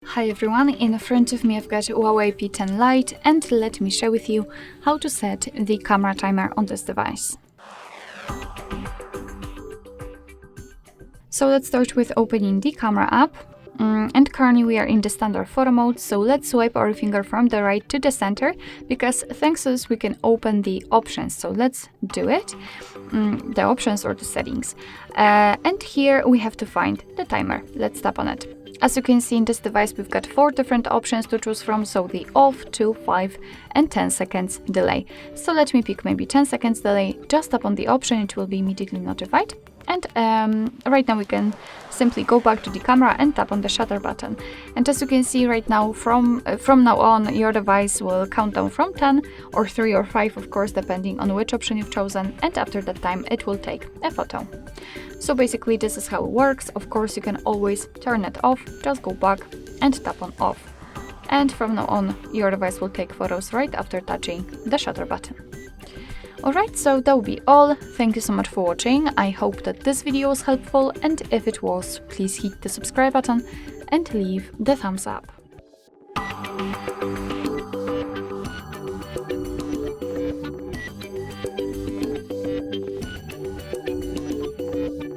Hi everyone, in front of me I've got HUAWEI P10 Lite and let me share with you how to set the camera timer on this device. So let's start with opening the camera app. And currently we are in the standard photo mode, so let's swipe our finger from the right to the center, because thanks to this we can open the options. So let's do it, the options or the settings. And here we have to find the timer. Let's tap on it. As you can see in this device, we've got 4 different options to choose from, so the off, 2, 5 and 10 seconds delay. So let me pick maybe 10 seconds delay, just tap on the option, it will be immediately notified. And right now we can simply go back to the camera and tap on the shutter button. And as you can see right now, from now on, your device will count down from 10 or 3 or 5, of course, depending on which option you've chosen. And after that time, it will take a photo. So basically, this is how it works. Of course, you can always turn it off, just go back and tap on off. And from now on, your device will take photos right after touching the shutter button. Alright, so that will be all. Thank you so much for watching. I hope that this video was helpful, and if it was, please hit the subscribe button and leave the thumbs up.